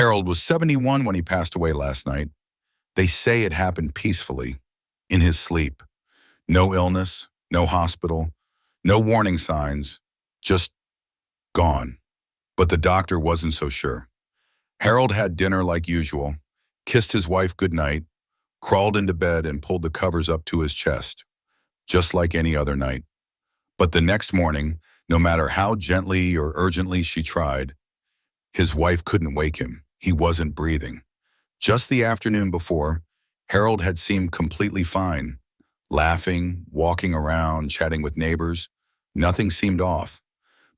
Harold was 71 when he passed away last night. They say it happened peacefully, in his sleep. No illness, no hospital, no warning signs, just gone. But the doctor wasn't so sure. Harold had dinner like usual, kissed his wife goodnight, crawled into bed and pulled the covers up to his chest, just like any other night. But the next morning, no matter how gently or urgently she tried, his wife couldn't wake him. He wasn't breathing. Just the afternoon before, Harold had seemed completely fine, laughing, walking around, chatting with neighbors. Nothing seemed off.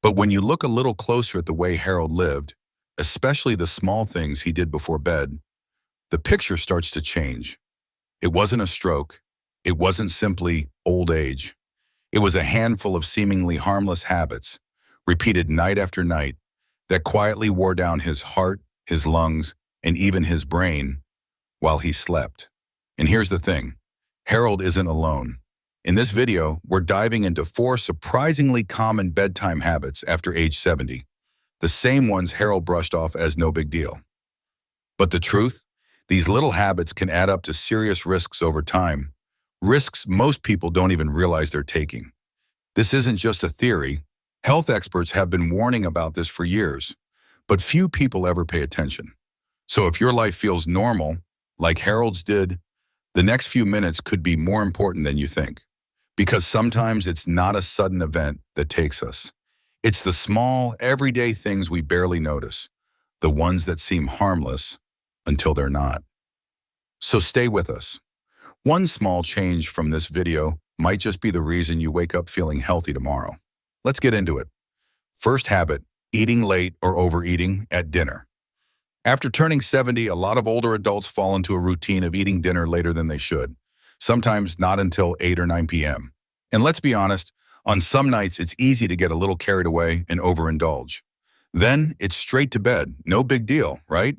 But when you look a little closer at the way Harold lived, especially the small things he did before bed, the picture starts to change. It wasn't a stroke. It wasn't simply old age. It was a handful of seemingly harmless habits, repeated night after night, that quietly wore down his heart, his lungs, and even his brain while he slept. And here's the thing, Harold isn't alone. In this video, we're diving into 4 surprisingly common bedtime habits after age 70, the same ones Harold brushed off as no big deal. But the truth? These little habits can add up to serious risks over time, risks most people don't even realize they're taking. This isn't just a theory. Health experts have been warning about this for years, but few people ever pay attention. So if your life feels normal, like Harold's did, the next few minutes could be more important than you think. Because sometimes it's not a sudden event that takes us. It's the small, everyday things we barely notice, the ones that seem harmless until they're not. So stay with us. One small change from this video might just be the reason you wake up feeling healthy tomorrow. Let's get into it. First habit, eating late or overeating at dinner. After turning 70, a lot of older adults fall into a routine of eating dinner later than they should, sometimes not until 8 or 9 p.m. And let's be honest, on some nights it's easy to get a little carried away and overindulge. Then it's straight to bed, no big deal, right?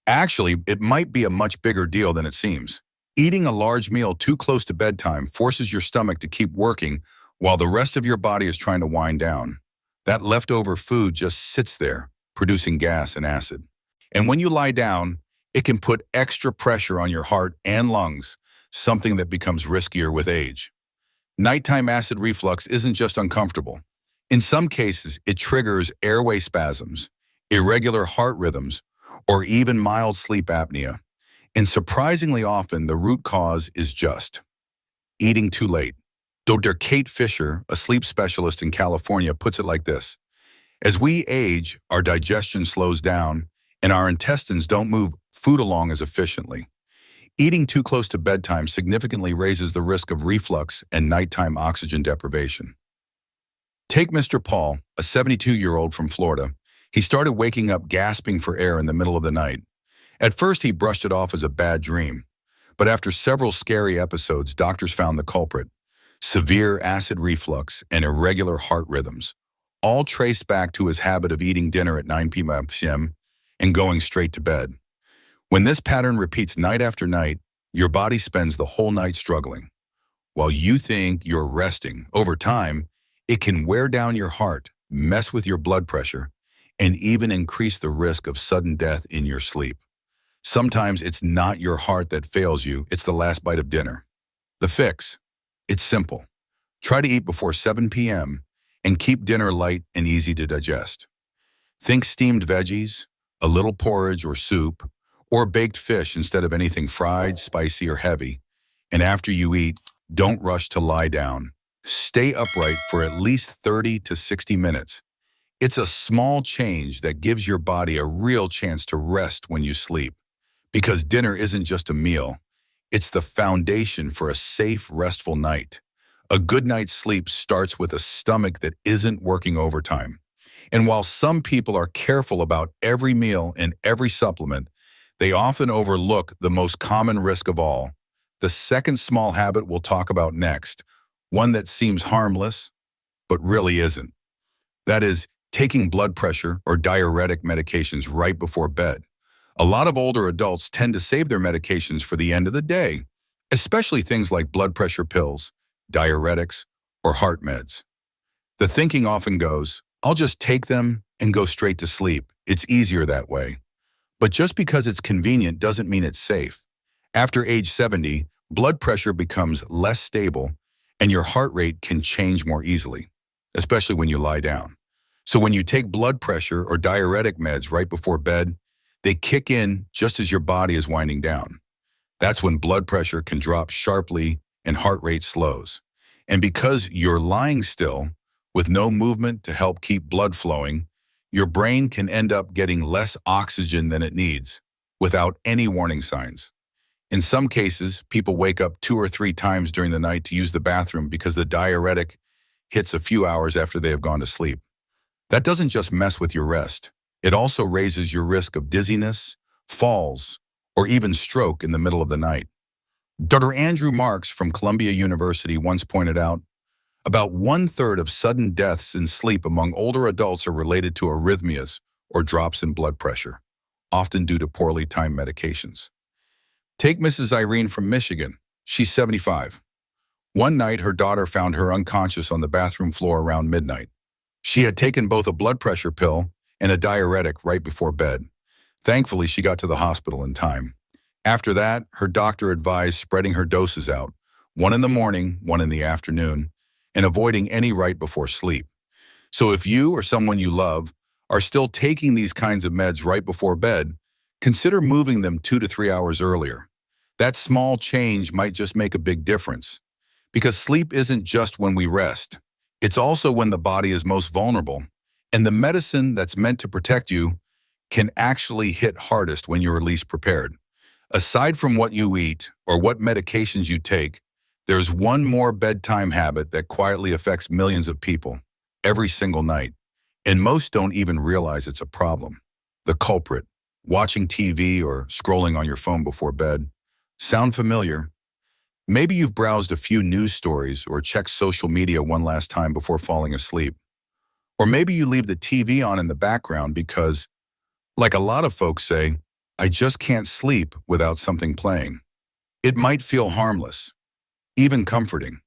Actually, it might be a much bigger deal than it seems. Eating a large meal too close to bedtime forces your stomach to keep working while the rest of your body is trying to wind down. That leftover food just sits there, producing gas and acid. And when you lie down, it can put extra pressure on your heart and lungs, something that becomes riskier with age. Nighttime acid reflux isn't just uncomfortable. In some cases, it triggers airway spasms, irregular heart rhythms, or even mild sleep apnea. And surprisingly often, the root cause is just eating too late. Dr. Kate Fisher, a sleep specialist in California, puts it like this. As we age, our digestion slows down, and our intestines don't move food along as efficiently. Eating too close to bedtime significantly raises the risk of reflux and nighttime oxygen deprivation. Take Mr. Paul, a 72-year-old from Florida. He started waking up gasping for air in the middle of the night. At first, he brushed it off as a bad dream. But after several scary episodes, doctors found the culprit: severe acid reflux and irregular heart rhythms, all traced back to his habit of eating dinner at 9 p.m. and going straight to bed. When this pattern repeats night after night, your body spends the whole night struggling. While you think you're resting, over time, it can wear down your heart, mess with your blood pressure, and even increase the risk of sudden death in your sleep. Sometimes it's not your heart that fails you, it's the last bite of dinner. The fix? It's simple. Try to eat before 7 p.m. and keep dinner light and easy to digest. Think steamed veggies, a little porridge or soup, or baked fish instead of anything fried, spicy, or heavy. And after you eat, don't rush to lie down. Stay upright for at least 30 to 60 minutes. It's a small change that gives your body a real chance to rest when you sleep. Because dinner isn't just a meal, it's the foundation for a safe, restful night. A good night's sleep starts with a stomach that isn't working overtime. And while some people are careful about every meal and every supplement, they often overlook the most common risk of all, the second small habit we'll talk about next, one that seems harmless, but really isn't. That is, taking blood pressure or diuretic medications right before bed. A lot of older adults tend to save their medications for the end of the day, especially things like blood pressure pills, diuretics, or heart meds. The thinking often goes, I'll just take them and go straight to sleep. It's easier that way. But just because it's convenient doesn't mean it's safe. After age 70, blood pressure becomes less stable and your heart rate can change more easily, especially when you lie down. So when you take blood pressure or diuretic meds right before bed, they kick in just as your body is winding down. That's when blood pressure can drop sharply and heart rate slows. And because you're lying still with no movement to help keep blood flowing, your brain can end up getting less oxygen than it needs without any warning signs. In some cases, people wake up 2 or 3 times during the night to use the bathroom because the diuretic hits a few hours after they have gone to sleep. That doesn't just mess with your rest. It also raises your risk of dizziness, falls, or even stroke in the middle of the night. Dr. Andrew Marks from Columbia University once pointed out, about 1/3 of sudden deaths in sleep among older adults are related to arrhythmias or drops in blood pressure, often due to poorly timed medications. Take Mrs. Irene from Michigan. She's 75. One night, her daughter found her unconscious on the bathroom floor around midnight. She had taken both a blood pressure pill and a diuretic right before bed. Thankfully, she got to the hospital in time. After that, her doctor advised spreading her doses out, one in the morning, one in the afternoon, and avoiding any right before sleep. So if you or someone you love are still taking these kinds of meds right before bed, consider moving them 2 to 3 hours earlier. That small change might just make a big difference. Because sleep isn't just when we rest. It's also when the body is most vulnerable. And the medicine that's meant to protect you can actually hit hardest when you're least prepared. Aside from what you eat or what medications you take, there's one more bedtime habit that quietly affects millions of people every single night. And most don't even realize it's a problem. The culprit, watching TV or scrolling on your phone before bed. Sound familiar? Maybe you've browsed a few news stories or checked social media one last time before falling asleep. Or maybe you leave the TV on in the background because, like a lot of folks say, I just can't sleep without something playing. It might feel harmless, even comforting.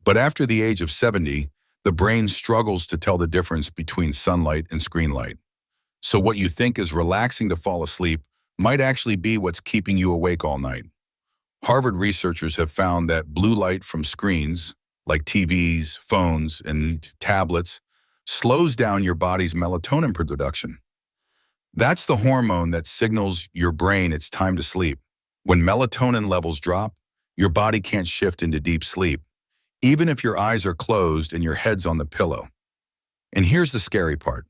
But after the age of 70, the brain struggles to tell the difference between sunlight and screen light. So what you think is relaxing to fall asleep might actually be what's keeping you awake all night. Harvard researchers have found that blue light from screens, like TVs, phones, and tablets, slows down your body's melatonin production. That's the hormone that signals your brain it's time to sleep. When melatonin levels drop, your body can't shift into deep sleep, even if your eyes are closed and your head's on the pillow. And here's the scary part.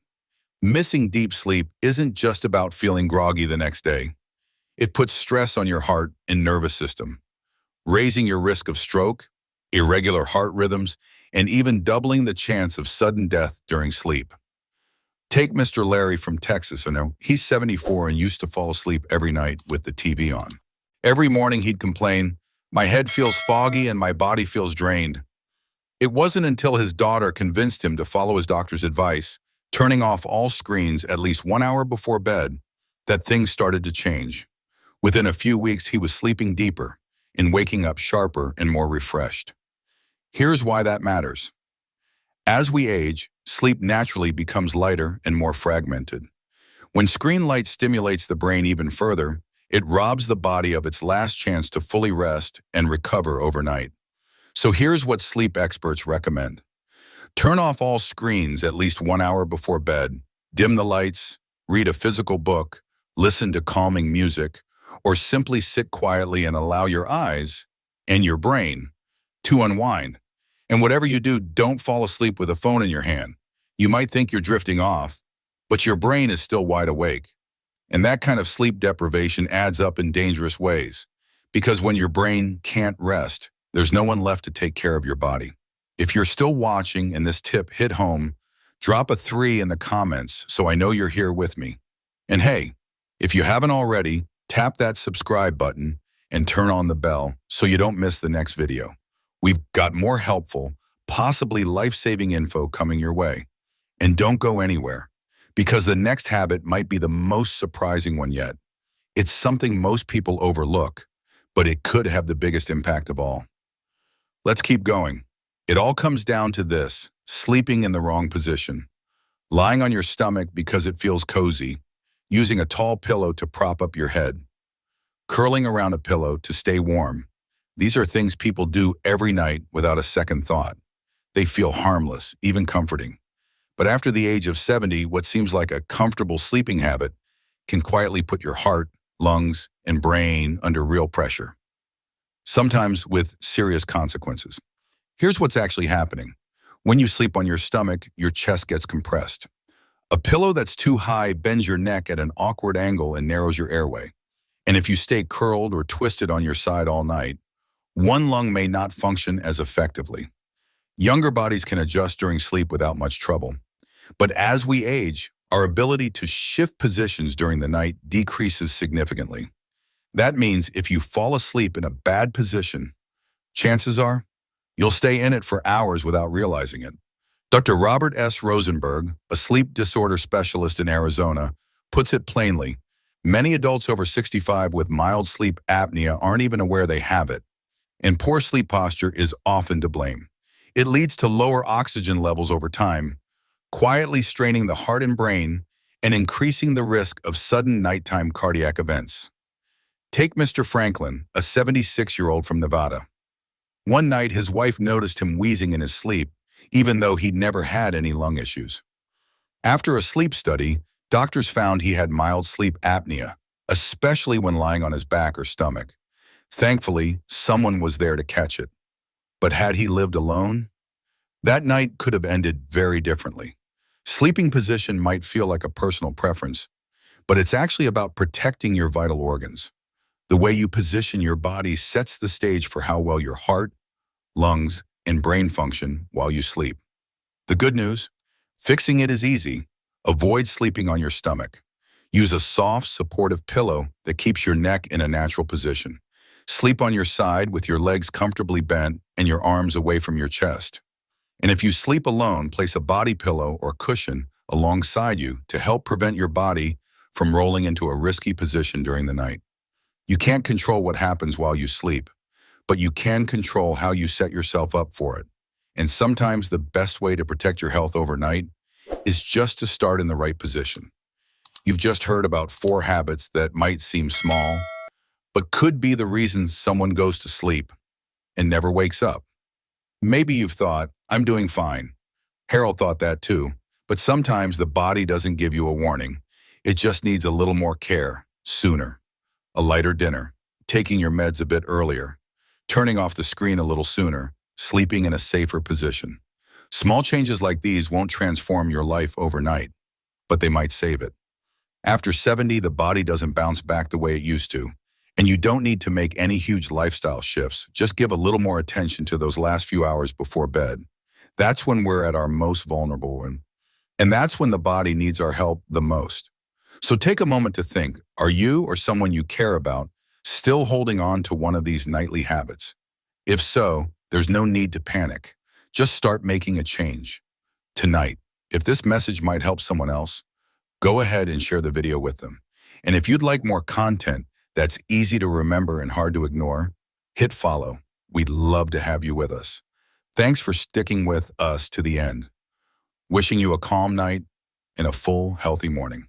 Missing deep sleep isn't just about feeling groggy the next day. It puts stress on your heart and nervous system, raising your risk of stroke, irregular heart rhythms, and even doubling the chance of sudden death during sleep. Take Mr. Larry from Texas. He's 74 and used to fall asleep every night with the TV on. Every morning he'd complain, "My head feels foggy and my body feels drained." It wasn't until his daughter convinced him to follow his doctor's advice, turning off all screens at least 1 hour before bed, that things started to change. Within a few weeks, he was sleeping deeper and waking up sharper and more refreshed. Here's why that matters. As we age, sleep naturally becomes lighter and more fragmented. When screen light stimulates the brain even further, it robs the body of its last chance to fully rest and recover overnight. So here's what sleep experts recommend. Turn off all screens at least 1 hour before bed, dim the lights, read a physical book, listen to calming music, or simply sit quietly and allow your eyes and your brain to unwind. And whatever you do, don't fall asleep with a phone in your hand. You might think you're drifting off, but your brain is still wide awake. And that kind of sleep deprivation adds up in dangerous ways, because when your brain can't rest, there's no one left to take care of your body. If you're still watching and this tip hit home, drop a 3 in the comments so I know you're here with me. And hey, if you haven't already, tap that subscribe button and turn on the bell so you don't miss the next video. We've got more helpful, possibly life-saving info coming your way. And don't go anywhere, because the next habit might be the most surprising one yet. It's something most people overlook, but it could have the biggest impact of all. Let's keep going. It all comes down to this: sleeping in the wrong position. Lying on your stomach because it feels cozy, using a tall pillow to prop up your head, curling around a pillow to stay warm. These are things people do every night without a second thought. They feel harmless, even comforting. But after the age of 70, what seems like a comfortable sleeping habit can quietly put your heart, lungs, and brain under real pressure, sometimes with serious consequences. Here's what's actually happening. When you sleep on your stomach, your chest gets compressed. A pillow that's too high bends your neck at an awkward angle and narrows your airway. And if you stay curled or twisted on your side all night, one lung may not function as effectively. Younger bodies can adjust during sleep without much trouble. But as we age, our ability to shift positions during the night decreases significantly. That means if you fall asleep in a bad position, chances are you'll stay in it for hours without realizing it. Dr. Robert S. Rosenberg, a sleep disorder specialist in Arizona, puts it plainly. Many adults over 65 with mild sleep apnea aren't even aware they have it, and poor sleep posture is often to blame. It leads to lower oxygen levels over time, quietly straining the heart and brain and increasing the risk of sudden nighttime cardiac events. Take Mr. Franklin, a 76-year-old from Nevada. One night, his wife noticed him wheezing in his sleep, even though he'd never had any lung issues. After a sleep study, doctors found he had mild sleep apnea, especially when lying on his back or stomach. Thankfully, someone was there to catch it. But had he lived alone? That night could have ended very differently. Sleeping position might feel like a personal preference, but it's actually about protecting your vital organs. The way you position your body sets the stage for how well your heart, lungs, and brain function while you sleep. The good news? Fixing it is easy. Avoid sleeping on your stomach. Use a soft, supportive pillow that keeps your neck in a natural position. Sleep on your side with your legs comfortably bent and your arms away from your chest. And if you sleep alone, place a body pillow or cushion alongside you to help prevent your body from rolling into a risky position during the night. You can't control what happens while you sleep, but you can control how you set yourself up for it. And sometimes the best way to protect your health overnight is just to start in the right position. You've just heard about 4 habits that might seem small, but could be the reason someone goes to sleep and never wakes up. Maybe you've thought, I'm doing fine. Harold thought that too, but sometimes the body doesn't give you a warning. It just needs a little more care, sooner. A lighter dinner, taking your meds a bit earlier, turning off the screen a little sooner, sleeping in a safer position. Small changes like these won't transform your life overnight, but they might save it. After 70, the body doesn't bounce back the way it used to, and you don't need to make any huge lifestyle shifts. Just give a little more attention to those last few hours before bed. That's when we're at our most vulnerable, and that's when the body needs our help the most. So take a moment to think, are you or someone you care about still holding on to one of these nightly habits? If so, there's no need to panic. Just start making a change tonight. If this message might help someone else, go ahead and share the video with them. And if you'd like more content that's easy to remember and hard to ignore, hit follow. We'd love to have you with us. Thanks for sticking with us to the end. Wishing you a calm night and a full, healthy morning.